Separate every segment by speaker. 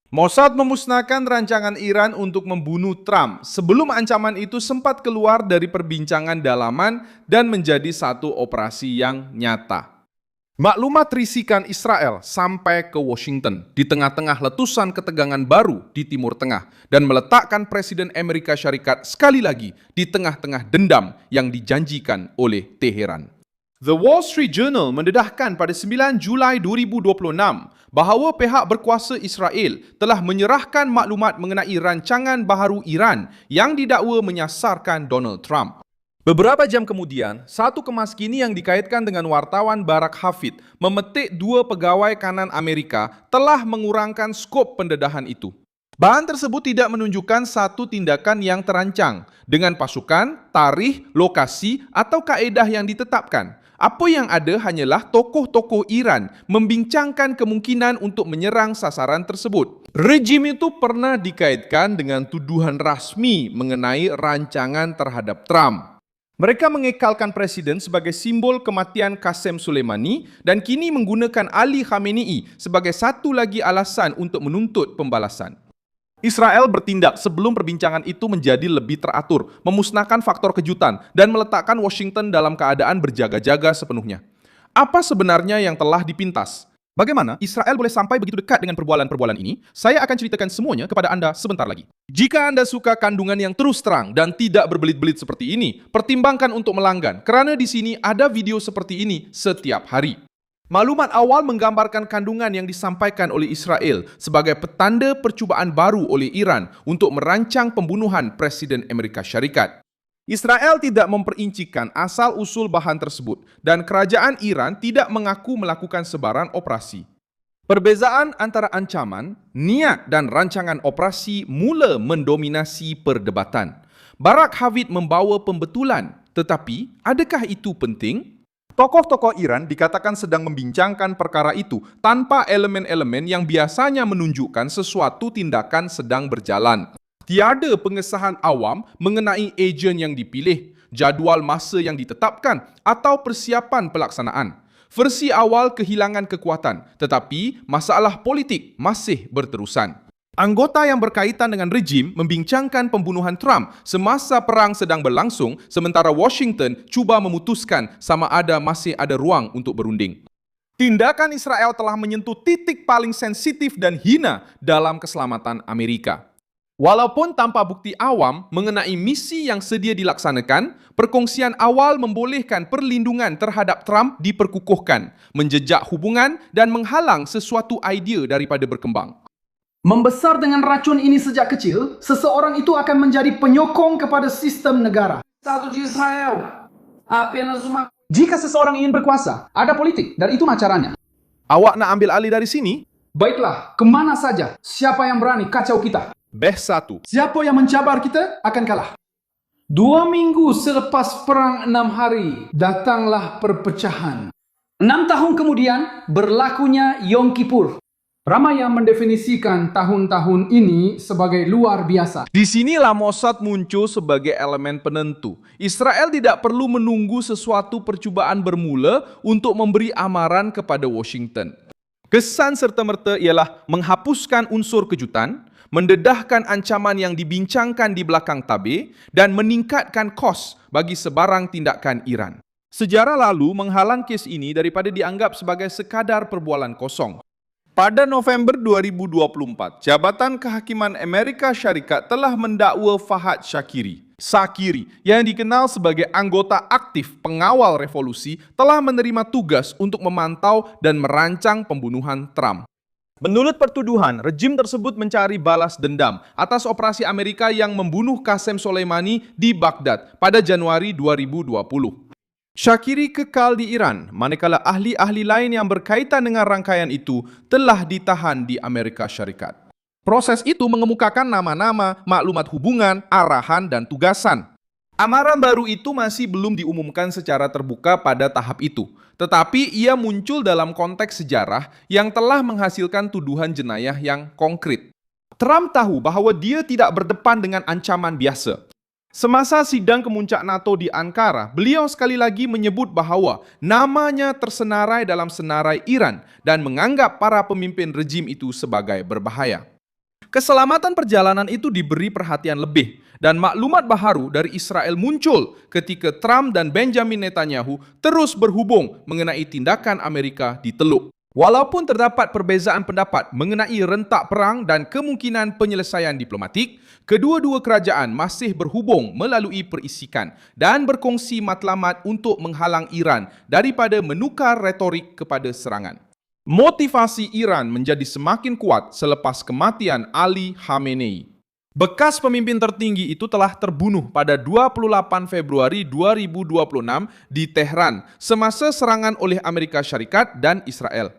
Speaker 1: Mossad memusnahkan rancangan Iran untuk membunuh Trump sebelum ancaman itu sempat keluar dari perbincangan dalaman dan menjadi satu operasi yang nyata. Maklumat risikan Israel sampai ke Washington di tengah-tengah letusan ketegangan baru di Timur Tengah dan meletakkan Presiden Amerika Syarikat sekali lagi di tengah-tengah dendam yang dijanjikan oleh Teheran. The Wall Street Journal mendedahkan pada 9 Julai 2026 bahawa pihak berkuasa Israel telah menyerahkan maklumat mengenai rancangan baharu Iran yang didakwa menyasarkan Donald Trump. Beberapa jam kemudian, satu kemas kini yang dikaitkan dengan wartawan Barak Hafid memetik dua pegawai kanan Amerika telah mengurangkan skop pendedahan itu. Bahan tersebut tidak menunjukkan satu tindakan yang terancang dengan pasukan, tarikh, lokasi atau kaedah yang ditetapkan. Apa yang ada hanyalah tokoh-tokoh Iran membincangkan kemungkinan untuk menyerang sasaran tersebut. Rejim itu pernah dikaitkan dengan tuduhan rasmi mengenai rancangan terhadap Trump. Mereka mengekalkan presiden sebagai simbol kematian Qasem Soleimani dan kini menggunakan Ali Khamenei sebagai satu lagi alasan untuk menuntut pembalasan. Israel bertindak sebelum perbincangan itu menjadi lebih teratur, memusnahkan faktor kejutan, dan meletakkan Washington dalam keadaan berjaga-jaga sepenuhnya. Apa sebenarnya yang telah dipintas? Bagaimana Israel boleh sampai begitu dekat dengan perbualan-perbualan ini? Saya akan ceritakan semuanya kepada Anda sebentar lagi. Jika Anda suka kandungan yang terus terang dan tidak berbelit-belit seperti ini, pertimbangkan untuk melanggan, kerana di sini ada video seperti ini setiap hari. Maklumat awal menggambarkan kandungan yang disampaikan oleh Israel sebagai petanda percubaan baru oleh Iran untuk merancang pembunuhan Presiden Amerika Syarikat. Israel tidak memperincikan asal-usul bahan tersebut dan kerajaan Iran tidak mengaku melakukan sebarang operasi. Perbezaan antara ancaman, niat dan rancangan operasi mula mendominasi perdebatan. Barak Hafid membawa pembetulan, tetapi adakah itu penting? Tokoh-tokoh Iran dikatakan sedang membincangkan perkara itu tanpa elemen-elemen yang biasanya menunjukkan sesuatu tindakan sedang berjalan. Tiada pengesahan awam mengenai ejen yang dipilih, jadual masa yang ditetapkan atau persiapan pelaksanaan. Versi awal kehilangan kekuatan, tetapi masalah politik masih berterusan. Anggota yang berkaitan dengan rejim membincangkan pembunuhan Trump semasa perang sedang berlangsung sementara Washington cuba memutuskan sama ada masih ada ruang untuk berunding. Tindakan Israel telah menyentuh titik paling sensitif dan hina dalam keselamatan Amerika. Walaupun tanpa bukti awam mengenai misi yang sedia dilaksanakan, perkongsian awal membolehkan perlindungan terhadap Trump diperkukuhkan, menjejak hubungan dan menghalang sesuatu idea daripada berkembang.
Speaker 2: Membesar dengan racun ini sejak kecil, seseorang itu akan menjadi penyokong kepada sistem negara.
Speaker 3: Estado de Israel, apenas uma...
Speaker 2: Jika seseorang ingin berkuasa, ada politik dan itu caranya.
Speaker 1: Awak nak ambil alih dari sini?
Speaker 2: Baiklah, kemana saja? Siapa yang berani kacau kita?
Speaker 1: Best 1.
Speaker 2: Siapa yang mencabar kita akan kalah. 2 minggu selepas perang 6 hari, datanglah perpecahan. 6 tahun kemudian, berlakunya Yom Kippur. Ramai yang mendefinisikan tahun-tahun ini sebagai luar biasa.
Speaker 1: Di sinilah Mossad muncul sebagai elemen penentu. Israel tidak perlu menunggu sesuatu percubaan bermula untuk memberi amaran kepada Washington. Kesan serta-merta ialah menghapuskan unsur kejutan, mendedahkan ancaman yang dibincangkan di belakang tabir, dan meningkatkan kos bagi sebarang tindakan Iran. Sejarah lalu menghalang kes ini daripada dianggap sebagai sekadar perbualan kosong. Pada November 2024, Jabatan Kehakiman Amerika Syarikat telah mendakwa Fahad Shakiri yang dikenal sebagai anggota aktif pengawal revolusi telah menerima tugas untuk memantau dan merancang pembunuhan Trump. Menurut pertuduhan, rejim tersebut mencari balas dendam atas operasi Amerika yang membunuh Qasem Soleimani di Baghdad pada Januari 2020. Shakiri kekal di Iran, manakala ahli-ahli lain yang berkaitan dengan rangkaian itu telah ditahan di Amerika Syarikat. Proses itu mengemukakan nama-nama, maklumat hubungan, arahan, dan tugasan. Amaran baru itu masih belum diumumkan secara terbuka pada tahap itu, tetapi ia muncul dalam konteks sejarah yang telah menghasilkan tuduhan jenayah yang konkret. Trump tahu bahawa dia tidak berdepan dengan ancaman biasa. Semasa sidang kemuncak NATO di Ankara, beliau sekali lagi menyebut bahawa namanya tersenarai dalam senarai Iran dan menganggap para pemimpin rejim itu sebagai berbahaya. Keselamatan perjalanan itu diberi perhatian lebih, dan maklumat baharu dari Israel muncul ketika Trump dan Benjamin Netanyahu terus berhubung mengenai tindakan Amerika di Teluk. Walaupun terdapat perbezaan pendapat mengenai rentak perang dan kemungkinan penyelesaian diplomatik, kedua-dua kerajaan masih berhubung melalui perisikan dan berkongsi matlamat untuk menghalang Iran daripada menukar retorik kepada serangan. Motivasi Iran menjadi semakin kuat selepas kematian Ali Khamenei. Bekas pemimpin tertinggi itu telah terbunuh pada 28 Februari 2026 di Tehran semasa serangan oleh Amerika Syarikat dan Israel.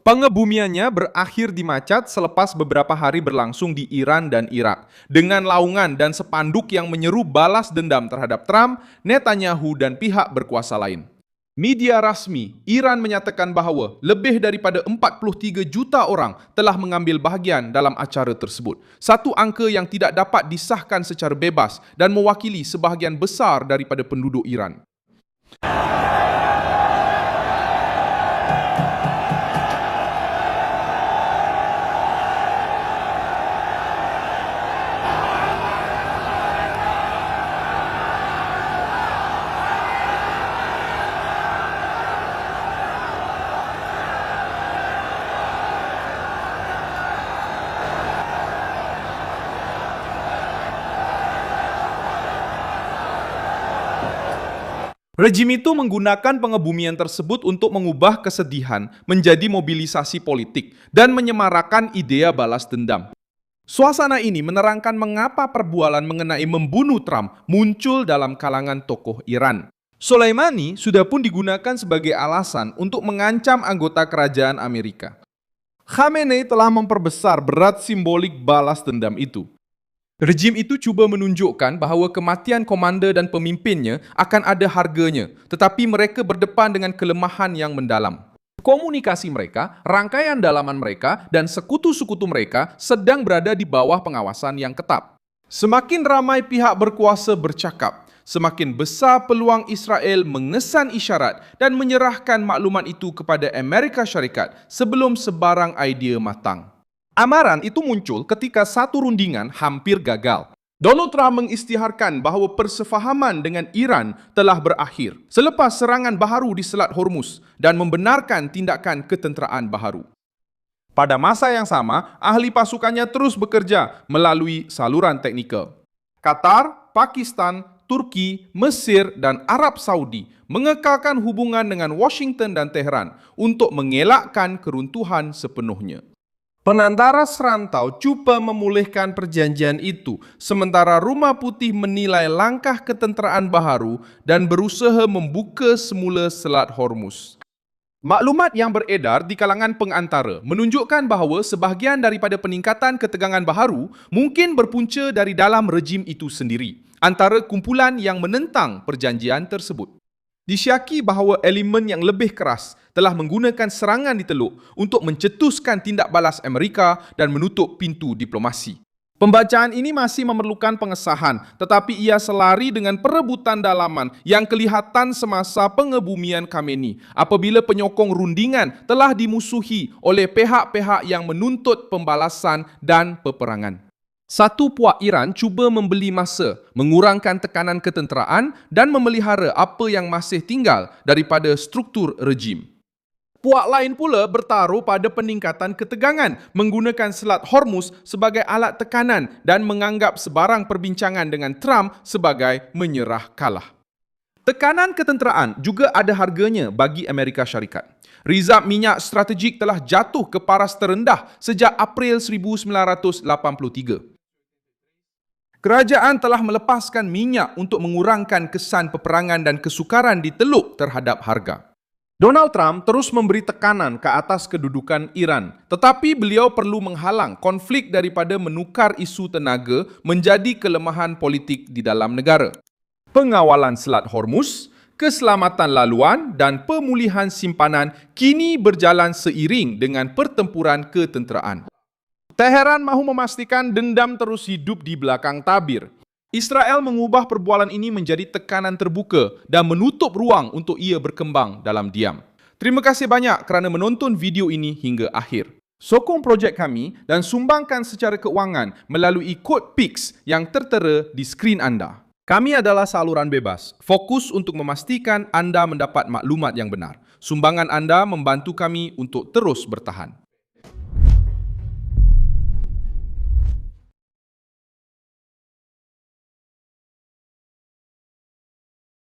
Speaker 1: Pengebumiannya berakhir di Macat selepas beberapa hari berlangsung di Iran dan Irak dengan laungan dan spanduk yang menyeru balas dendam terhadap Trump, Netanyahu dan pihak berkuasa lain. Media rasmi Iran menyatakan bahawa lebih daripada 43 juta orang telah mengambil bahagian dalam acara tersebut. Satu angka yang tidak dapat disahkan secara bebas dan mewakili sebahagian besar daripada penduduk Iran. Rejim itu menggunakan pengebumian tersebut untuk mengubah kesedihan menjadi mobilisasi politik dan menyemarakan idea balas dendam. Suasana ini menerangkan mengapa perbualan mengenai membunuh Trump muncul dalam kalangan tokoh Iran. Soleimani sudah pun digunakan sebagai alasan untuk mengancam anggota kerajaan Amerika. Khamenei telah memperbesar berat simbolik balas dendam itu. Rejim itu cuba menunjukkan bahawa kematian komander dan pemimpinnya akan ada harganya, tetapi mereka berdepan dengan kelemahan yang mendalam. Komunikasi mereka, rangkaian dalaman mereka, dan sekutu-sekutu mereka sedang berada di bawah pengawasan yang ketat. Semakin ramai pihak berkuasa bercakap, semakin besar peluang Israel mengesan isyarat dan menyerahkan maklumat itu kepada Amerika Syarikat sebelum sebarang idea matang. Amaran itu muncul ketika satu rundingan hampir gagal. Donald Trump mengisytiharkan bahawa persefahaman dengan Iran telah berakhir selepas serangan baharu di Selat Hormuz dan membenarkan tindakan ketenteraan baharu. Pada masa yang sama, ahli pasukannya terus bekerja melalui saluran teknikal. Qatar, Pakistan, Turki, Mesir dan Arab Saudi mengekalkan hubungan dengan Washington dan Tehran untuk mengelakkan keruntuhan sepenuhnya. Penantara serantau cuba memulihkan perjanjian itu, sementara Rumah Putih menilai langkah ketenteraan baharu dan berusaha membuka semula Selat Hormuz. Maklumat yang beredar di kalangan pengantara menunjukkan bahawa sebahagian daripada peningkatan ketegangan baharu mungkin berpunca dari dalam rejim itu sendiri, antara kumpulan yang menentang perjanjian tersebut. Disyaki bahawa elemen yang lebih keras telah menggunakan serangan di Teluk untuk mencetuskan tindak balas Amerika dan menutup pintu diplomasi. Pembacaan ini masih memerlukan pengesahan, tetapi ia selari dengan perebutan dalaman yang kelihatan semasa pengebumian Khamenei apabila penyokong rundingan telah dimusuhi oleh pihak-pihak yang menuntut pembalasan dan peperangan. Satu puak Iran cuba membeli masa, mengurangkan tekanan ketenteraan dan memelihara apa yang masih tinggal daripada struktur rejim. Puak lain pula bertaruh pada peningkatan ketegangan menggunakan Selat Hormuz sebagai alat tekanan dan menganggap sebarang perbincangan dengan Trump sebagai menyerah kalah. Tekanan ketenteraan juga ada harganya bagi Amerika Syarikat. Rizab minyak strategik telah jatuh ke paras terendah sejak April 1983. Kerajaan telah melepaskan minyak untuk mengurangkan kesan peperangan dan kesukaran di Teluk terhadap harga. Donald Trump terus memberi tekanan ke atas kedudukan Iran, tetapi beliau perlu menghalang konflik daripada menukar isu tenaga menjadi kelemahan politik di dalam negara. Pengawalan Selat Hormuz, keselamatan laluan dan pemulihan simpanan kini berjalan seiring dengan pertempuran ketenteraan. Teheran mahu memastikan dendam terus hidup di belakang tabir. Israel mengubah perbualan ini menjadi tekanan terbuka dan menutup ruang untuk ia berkembang dalam diam. Terima kasih banyak kerana menonton video ini hingga akhir. Sokong projek kami dan sumbangkan secara keuangan melalui kod PIX yang tertera di skrin anda. Kami adalah saluran bebas, fokus untuk memastikan anda mendapat maklumat yang benar. Sumbangan anda membantu kami untuk terus bertahan.